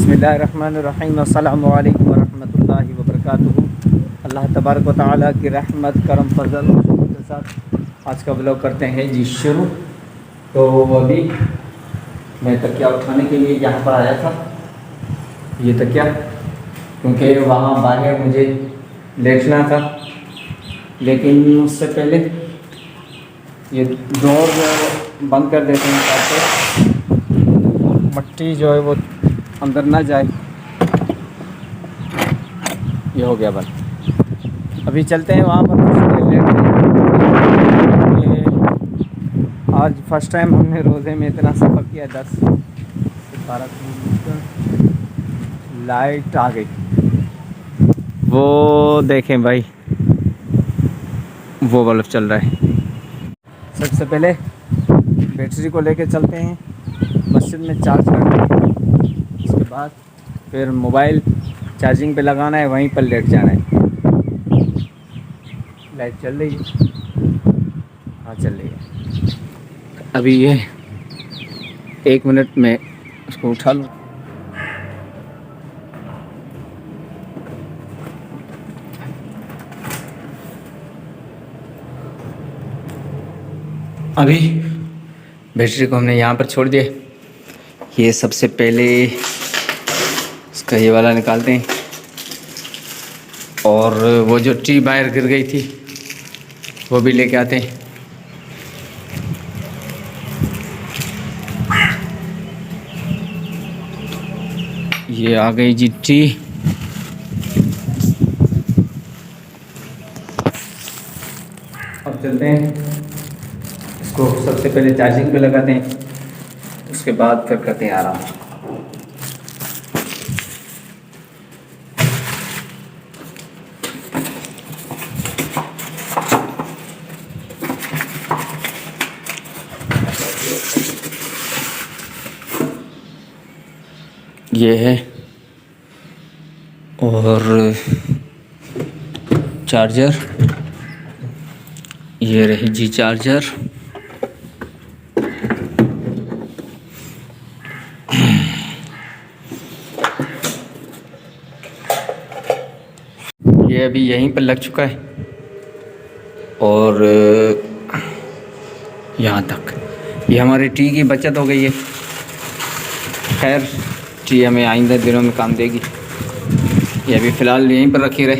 बिस्मिल्लाहिर्रहमानिर्रहीम अस्सलामु अलैकुम वरहमतुल्लाहि वबरकातुहू। अल्लाह तबारक व तआला की रहमत करम फजल के साथ आज का ब्लॉग करते हैं जी शुरू। तो अभी मैं तकिया उठाने के लिए यहाँ पर आया था, ये तकिया, क्योंकि वहाँ बाहर मुझे लेटना था, लेकिन उससे पहले ये डोर बंद कर देते हैं ताकि मट्टी जो है वो अंदर ना जाए। ये हो गया बंद। अभी चलते हैं वहाँ पर ये आज फर्स्ट टाइम हमने रोज़े में इतना सफ़र किया, 10 से 12 किलोमीटर। लाइट आ गई, वो देखें भाई, वो बल्ब चल रहा है। सबसे पहले बैटरी को लेके चलते हैं मस्जिद में चार्ज करने, उसके बाद फिर मोबाइल चार्जिंग पे लगाना है, वहीं पर लेट जाना है। लाइट चल रही है, हाँ चल रही है। अभी ये 1 मिनट में उसको उठा लूँ। अभी बैटरी को हमने यहाँ पर छोड़ दिया। ये सबसे पहले इसका ये वाला निकालते हैं, और वो जो टी वायर गिर गई थी वो भी लेके आते हैं। ये आ गई जी टी। अब चलते हैं, इसको सबसे पहले चार्जिंग पे लगाते हैं, उसके बाद फिर करते हैं आराम। ये है और चार्जर, ये रही जी चार्जर। ये अभी यहीं पर लग चुका है, और यहाँ तक ये हमारी टी की बचत हो गई है। खैर, टी हमें आइंदा दिनों में काम देगी। ये अभी फ़िलहाल यहीं पर रखी रहे।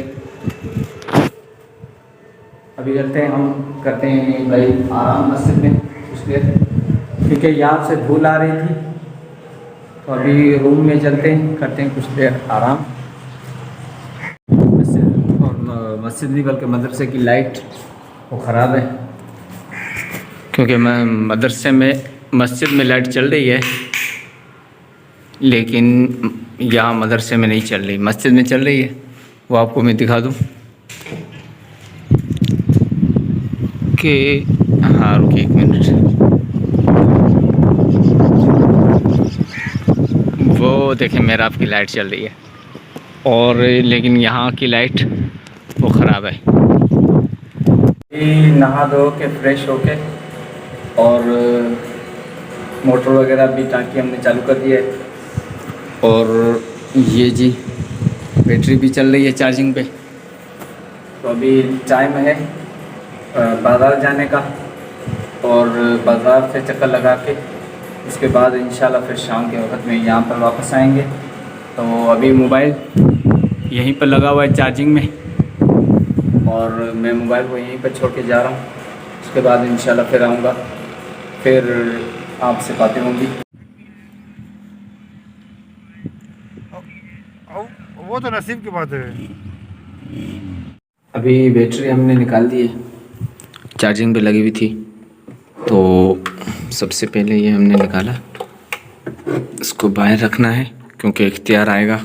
अभी चलते हैं, हम करते हैं भाई आराम मस्जिद में कुछ देर, क्योंकि यहाँ से धूल आ रही थी। तो अभी रूम में चलते हैं, करते हैं कुछ देर आराम। मस्जिद नहीं बल्कि मदरसे की लाइट वो ख़राब है, क्योंकि मैं मदरसे में मस्जिद में लाइट चल रही है, लेकिन यहाँ मदरसे में नहीं चल रही, मस्जिद में चल रही है। वो आपको मैं दिखा दूँ कि हाँ, रुकिए 1 मिनट। वो देखें, मेरा आपकी लाइट चल रही है, और लेकिन यहाँ की लाइट वो ख़राब है। नहा धो के फ्रेश होके और मोटर वगैरह भी टांकी हमने चालू कर दी है, और ये जी बैटरी भी चल रही है चार्जिंग पे। तो अभी टाइम है बाज़ार जाने का, और बाज़ार से चक्कर लगा के उसके बाद इंशाल्लाह फिर शाम के वक्त में यहाँ पर वापस आएंगे। तो अभी मोबाइल यहीं पर लगा हुआ है चार्जिंग में, और मैं मोबाइल को यहीं पर छोड़ के जा रहा हूँ। उसके बाद इंशाल्लाह फिर आऊँगा, फिर आपसे बातें होंगी। वो तो नसीब की बात है। अभी बैटरी हमने निकाल दी है, चार्जिंग पे लगी हुई थी। तो सबसे पहले ये हमने निकाला, इसको बाहर रखना है, क्योंकि इख्तियार आएगा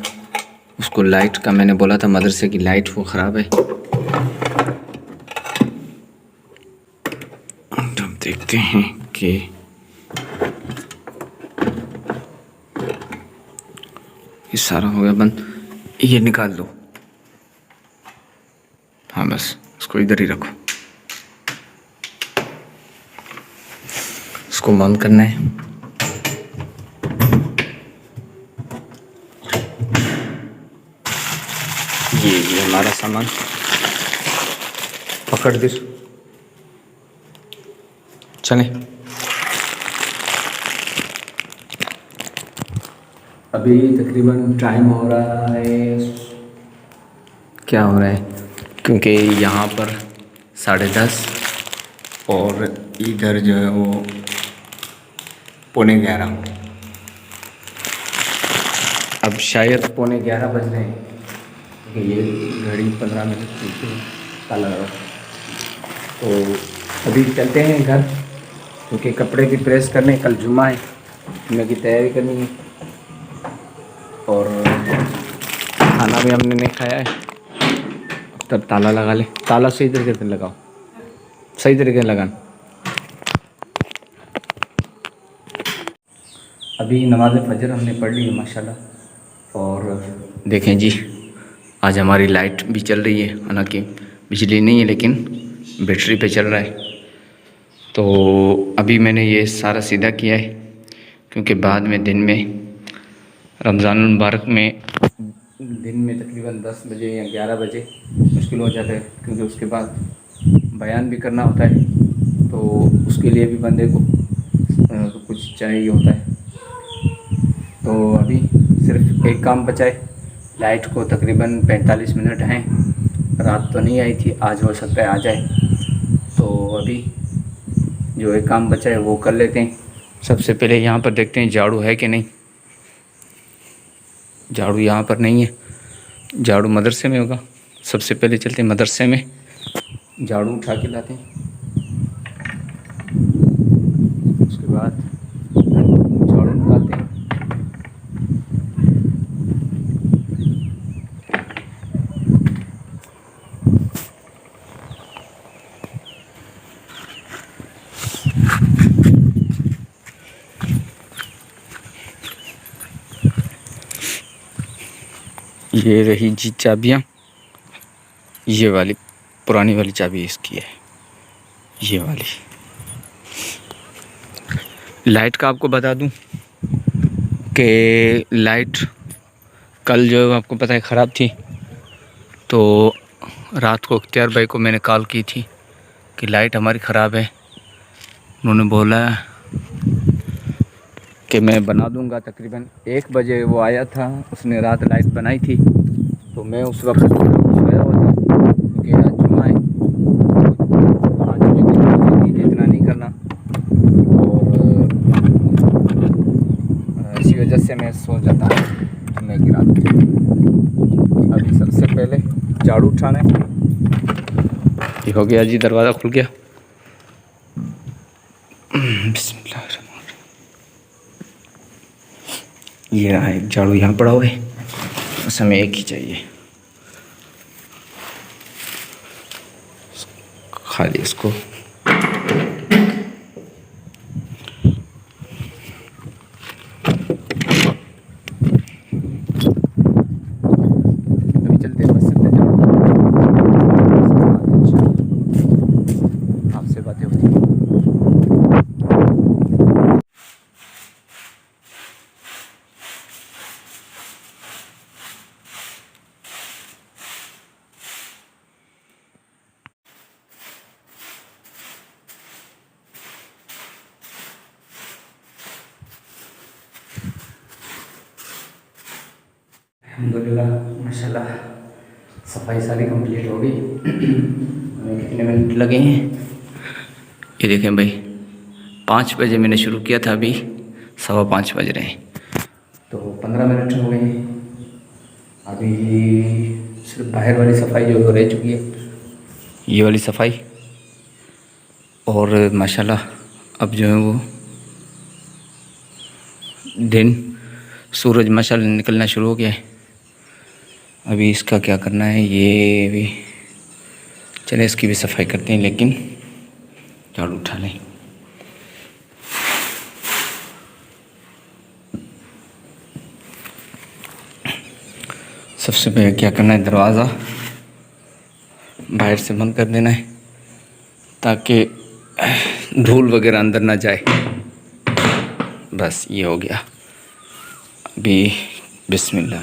उसको। लाइट का मैंने बोला था, मदरसे की लाइट वो ख़राब है। तो हम देखते हैं कि ये सारा हो गया बंद। ये निकाल दो, हाँ बस इसको इधर ही रखो। इसको बंद करना है। ये हमारा सामान पकड़ दे, चलें। अभी तकरीबन टाइम हो रहा है, क्या हो रहा है, क्योंकि यहाँ पर 10:30 और इधर जो है वो 11:15। अब शायद 11:15 बज रहे हैं, क्योंकि ये घड़ी 15 मिनट पीछे ताला लगा। तो अभी चलते हैं घर, क्योंकि कपड़े भी प्रेस करने, कल जुम्मा है, जुम्मे की तैयारी करनी है। और खाना भी हमने नहीं खाया है, तब ताला लगा ले। ताला सही तरीके से लगाओ, सही तरीके से लगाना। अभी नमाज़ फजर हमने पढ़ ली है माशाल्लाह। और देखें जी, आज हमारी लाइट भी चल रही है, हालांकि बिजली नहीं है लेकिन बैटरी पे चल रहा है। तो अभी मैंने ये सारा सीधा किया है, क्योंकि बाद में दिन में रमज़ानुल मुबारक में दिन में तकरीबन 10 बजे या 11 बजे मुश्किल हो जाता है, क्योंकि उसके बाद बयान भी करना होता है, तो उसके लिए भी बंदे को कुछ चाहिए होता है। तो अभी सिर्फ एक काम बचा है, लाइट को तकरीबन 45 मिनट हैं, रात तो नहीं आई थी, आज हो सकता है आ जाए। तो अभी जो एक काम बचा है वो कर लेते हैं। सबसे पहले यहाँ पर देखते हैं झाड़ू है कि नहीं। झाड़ू यहाँ पर नहीं है, झाड़ू मदरसे में होगा। सबसे पहले चलते हैं मदरसे में, झाड़ू उठा के लाते हैं, उसके बाद झाड़ू निकालते हैं। ये रही जी चाबियाँ, ये वाली पुरानी वाली चाबी इसकी है, ये वाली। लाइट का आपको बता दूं कि लाइट कल जो है आपको पता है ख़राब थी। तो रात को अख्तियार भाई को मैंने कॉल की थी कि लाइट हमारी ख़राब है। उन्होंने बोला कि मैं बना दूंगा। तकरीबन 1 बजे वो आया था, उसने रात लाइट बनाई थी। तो मैं उस वक्त सोया हुआ था, क्योंकि आज जुम्मा है, आज मुझे इतना नहीं करना, और इसी वजह से मैं सो जाता हूँ जुम्मे की रात। अभी सबसे पहले झाड़ू उठाना है। ये हो गया जी, दरवाज़ा खुल गया। बिस्मिल्लाह। ये रहा एक झाड़ू यहाँ पड़ा हुआ है, बस हमें एक ही चाहिए, खाली इसको अभी चलते हैं मस्जिद में। आपसे बातें होती हैं। अल्हम्दुलिल्लाह माशाल्लाह सफाई सारी कंप्लीट हो गई। हमें कितने मिनट लगे हैं ये देखें भाई, 5 बजे मैंने शुरू किया था, अभी 5:15 बज रहे हैं, तो 15 मिनट हो गए हैं। अभी सिर्फ बाहर वाली सफाई जो रह चुकी है, ये वाली सफाई, और माशाल्लाह अब जो है वो दिन सूरज माशाल्लाह निकलना शुरू हो गया है। अभी इसका क्या करना है, ये भी चले इसकी भी सफाई करते हैं, लेकिन झाड़ू उठा लें। सबसे पहले क्या करना है, दरवाज़ा बाहर से बंद कर देना है, ताकि धूल वगैरह अंदर ना जाए। बस ये हो गया। अभी बिस्मिल्लाह।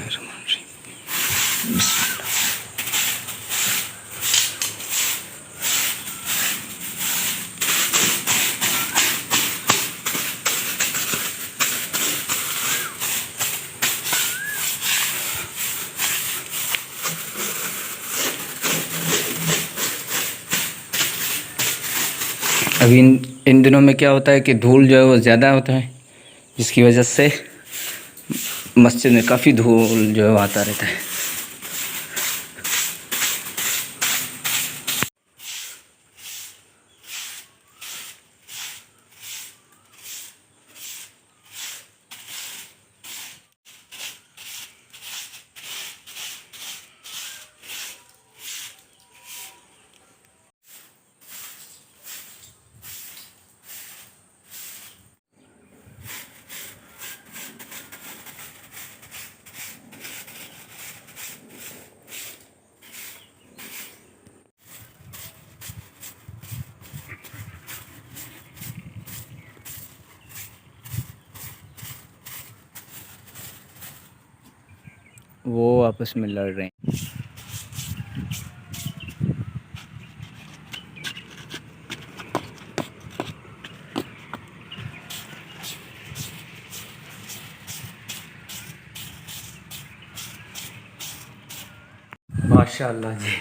अभी इन दिनों में क्या होता है कि धूल जो है वो ज़्यादा होता है, जिसकी वजह से मस्जिद में काफ़ी धूल जो है वो आता रहता है। वो आपस में लड़ रहे हैं। माशाअल्लाह जी,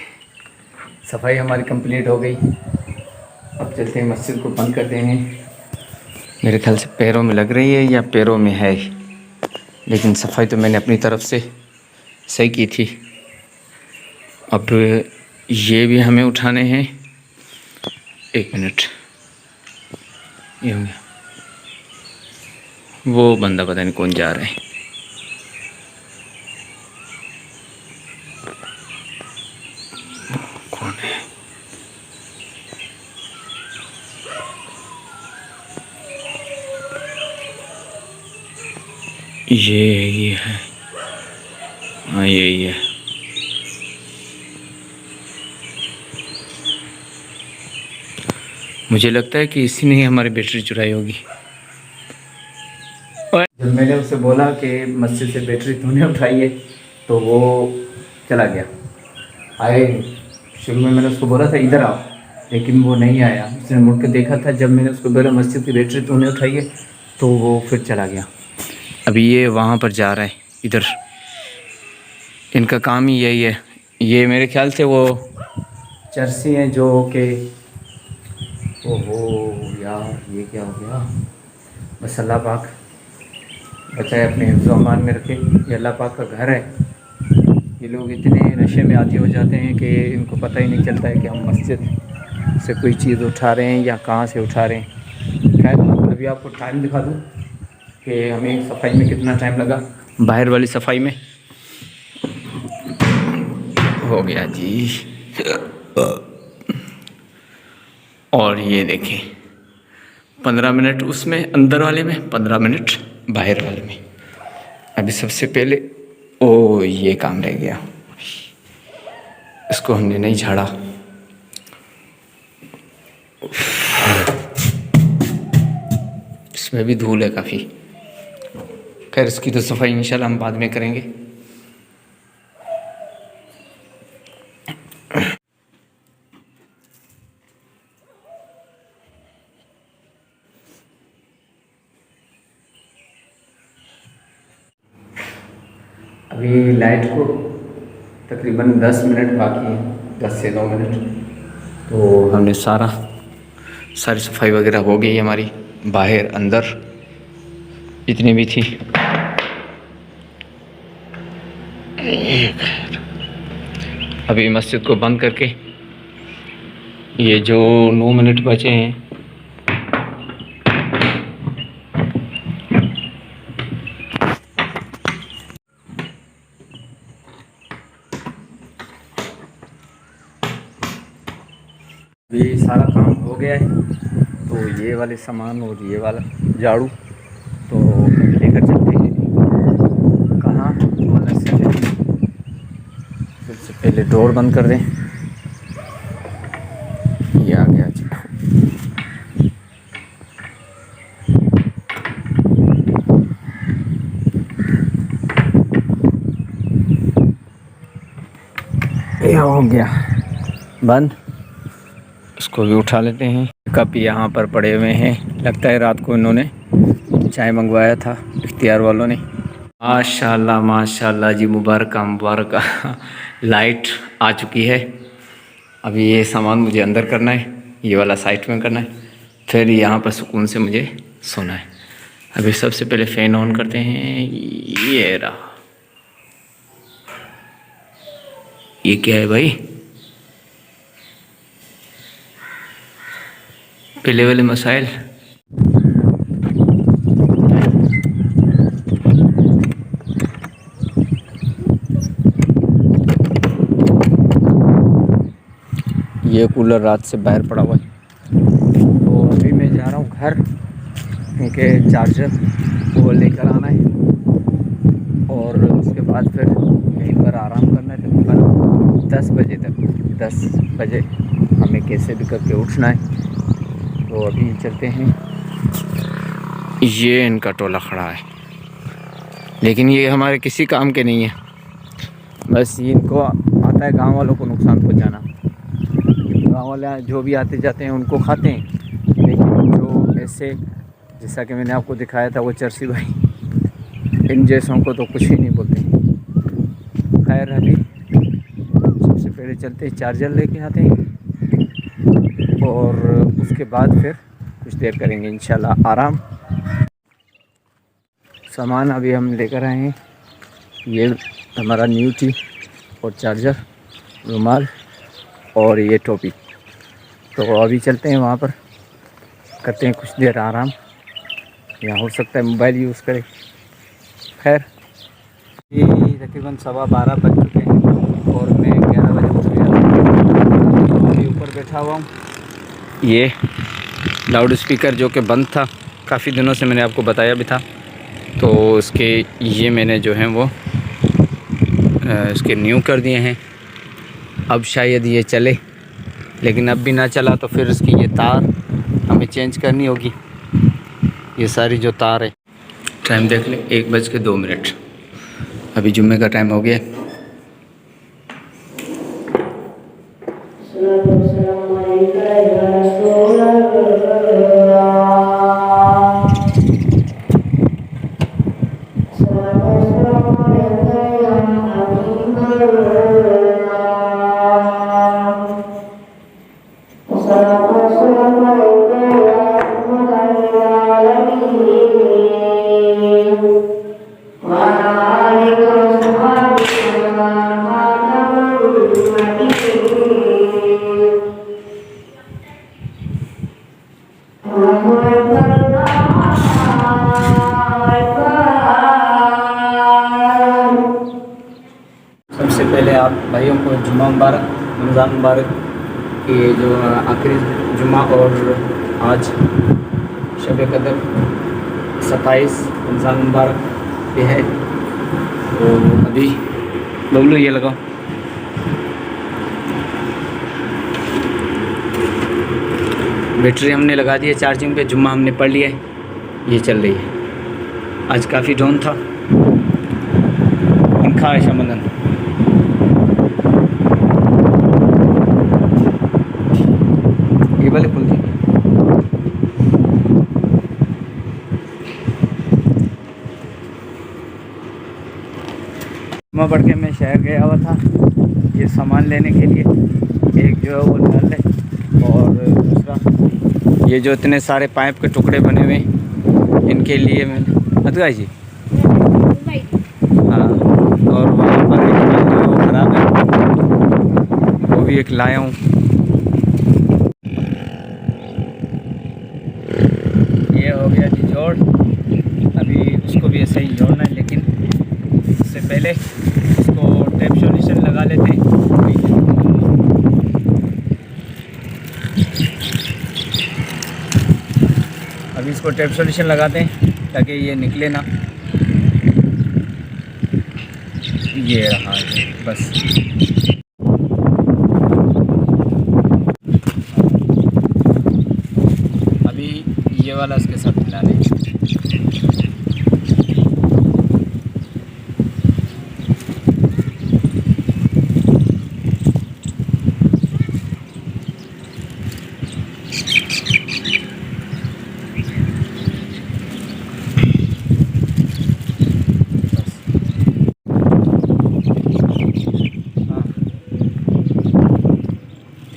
सफाई हमारी कंप्लीट हो गई। अब चलते हैं, मस्जिद को बंद करते हैं। मेरे ख्याल से पैरों में लग रही है या पैरों में है, लेकिन सफाई तो मैंने अपनी तरफ से सही की थी। अब ये भी हमें उठाने हैं। 1 मिनट, ये हो गया। वो बंदा पता नहीं कौन जा रहा है। कौन है? ये है, हाँ यही है। मुझे लगता है कि इसी ने ही हमारी बैटरी चुराई होगी। जब मैंने उससे बोला कि मस्जिद से बैटरी तूने उठाई है, तो वो चला गया। आए शुरू में मैंने उसको बोला था इधर आओ, लेकिन वो नहीं आया। उसने मुड़ के देखा था जब मैंने उसको बोला मस्जिद की बैटरी तूने उठाई है, तो वो फिर चला गया। अभी ये वहाँ पर जा रहा है, इधर। इनका काम ही यही है। ये मेरे ख्याल से वो चर्सी हैं जो कि, ओहो यार ये क्या हो गया। बस अल्लाह पाक बचाए, अपने हिफ्ज़ अमान में रखे। ये अल्लाह पाक का घर है। ये लोग इतने नशे में आदी हो जाते हैं कि इनको पता ही नहीं चलता है कि हम मस्जिद से कोई चीज़ उठा रहे हैं या कहाँ से उठा रहे हैं। खैर अभी आपको टाइम दिखा दूँ कि हमें सफाई में कितना टाइम लगा। बाहर वाली सफाई में हो गया जी। और ये देखें 15 मिनट उसमें अंदर वाले में, 15 मिनट बाहर वाले में। अभी सबसे पहले ये काम रह गया, इसको हमने नहीं झाड़ा। इसमें भी धूल है काफ़ी। खैर इसकी तो सफाई इंशाल्लाह हम बाद में करेंगे। अभी लाइट को तकरीबन 10 मिनट बाकी हैं, 10 से 2 मिनट। तो हमने सारी सफाई वगैरह हो गई हमारी, बाहर अंदर जितनी भी थी। अभी मस्जिद को बंद करके ये जो 9 मिनट बचे हैं, अभी सारा काम हो गया है। तो ये वाले सामान और ये वाला झाड़ू तो लेकर चलते हैं कहाँ, सबसे पहले डोर बंद कर दें। ये आ गया जी। ये हो गया बंद। इसको भी उठा लेते हैं। कप यहाँ पर पड़े हुए हैं, लगता है रात को इन्होंने चाय मंगवाया था इख्तियार वालों ने। माशाल्लाह माशाल्लाह जी, मुबारक लाइट आ चुकी है। अभी ये सामान मुझे अंदर करना है, ये वाला साइड में करना है। फिर यहाँ पर सुकून से मुझे सोना है। अभी सबसे पहले फ़ैन ऑन करते हैं। ये रहा। ये क्या है भाई? पहले वाले मसाइल। ये कूलर रात से बाहर पड़ा हुआ है, तो अभी मैं जा रहा हूँ घर, क्योंकि चार्जर वो लेकर आना है और उसके बाद फिर यहीं पर आराम करना है तकरीबन 10 बजे तक। 10 बजे हमें कैसे भी करके उठना है। तो अभी चलते हैं। ये इनका टोला खड़ा है, लेकिन ये हमारे किसी काम के नहीं है, बस ये इनको आता है गांव वालों को नुकसान पहुंचाना। गांव वाले जो भी आते जाते हैं उनको खाते हैं, लेकिन जो ऐसे जैसा कि मैंने आपको दिखाया था वो चरसी भाई, इन जैसों को तो कुछ ही नहीं बोलते। खैर अभी सबसे पहले चलते हैं, चार्जर लेके आते हैं और उसके बाद फिर कुछ देर करेंगे इंशाल्लाह आराम। सामान अभी हम लेकर आए हैं, ये हमारा न्यू टी और चार्जर, रुमाल और ये टोपी। तो अभी चलते हैं वहाँ पर, करते हैं कुछ देर आराम। यहाँ हो सकता है मोबाइल यूज़ करें। खैर ये तकरीबन 12:15 बज चुके हैं और मैं 11 बजे उठ गया। अभी ऊपर बैठा हुआ हूँ। ये लाउड स्पीकर जो कि बंद था काफ़ी दिनों से, मैंने आपको बताया भी था, तो उसके ये मैंने जो हैं वो इसके न्यू कर दिए हैं। अब शायद ये चले, लेकिन अब भी ना चला तो फिर इसकी ये तार हमें चेंज करनी होगी। ये सारी जो तार है, टाइम देख ले 1:02। अभी जुम्मे का टाइम हो गया। सबसे पहले आप भाइयों को जुम्मा मुबारक, रमज़ान मुबारक। ये जो आखिरी जुम्मा और आज शब कदर 27 रमज़ान मुबारक ये है। तो अभी बबलू ये लगाओ। बैटरी हमने लगा दी है चार्जिंग पे, जुम्मा हमने पढ़ लिया है, ये चल रही है। आज काफ़ी डाउन था। पंखा है शमंदन। ये वाले खुल दी। जुम्मा पढ़ के मैं शहर गया हुआ था ये सामान लेने के लिए। एक जो है वो नल है और दूसरा ये जो इतने सारे पाइप के टुकड़े बने हुए इनके लिए मैंने अदगा जी हाँ, और वहाँ पर एक जो ख़राब है वो भी एक लाया हूँ। ये हो गया जी जोड़। अभी उसको भी ऐसे ही जोड़ना है, लेकिन उससे पहले इसको टेप सॉल्यूशन लगा लेते हैं। अभी इसको टेप सॉल्यूशन लगाते हैं ताकि ये निकले ना। ये रहा बस। अभी ये वाला इसके साथ मिला लें।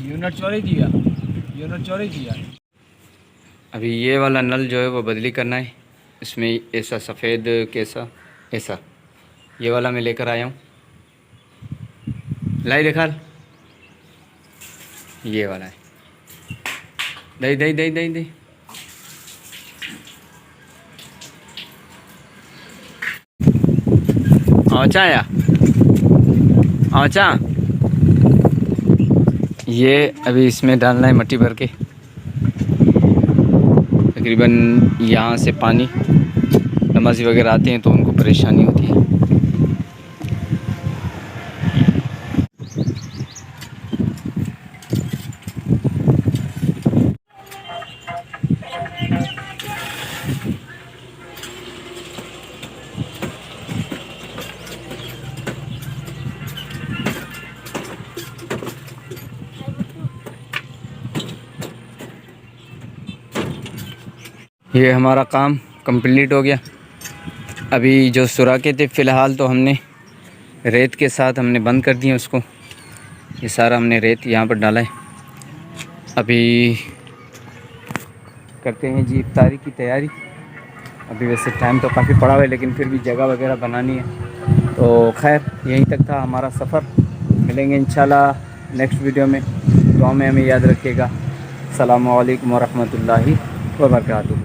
यूनिट चोरी दिया। अभी ये वाला नल जो है वो बदली करना है। इसमें ऐसा सफ़ेद कैसा ऐसा ये वाला मैं लेकर आया हूँ। लाई दिखा, ये वाला है। दही दही दही दही दही आचा या आचा। ये अभी इसमें डालना है मट्टी भर के। तकरीबन यहाँ से पानी नमाजी वगैरह आते हैं तो उनको परेशानी होती है। ये हमारा काम कंप्लीट हो गया। अभी जो सुराखे थे फ़िलहाल तो हमने रेत के साथ हमने बंद कर दिए उसको। ये सारा हमने रेत यहाँ पर डाला है। अभी करते हैं जी इफ्तारी की तैयारी। अभी वैसे टाइम तो काफ़ी पड़ा हुआ है लेकिन फिर भी जगह वगैरह बनानी है। तो खैर यहीं तक था हमारा सफ़र। मिलेंगे इंशाल्लाह नेक्स्ट वीडियो में। दुआ में हमें याद रखिएगा। अस्सलामु अलैकुम व रहमतुल्लाहि व बरकातुहू।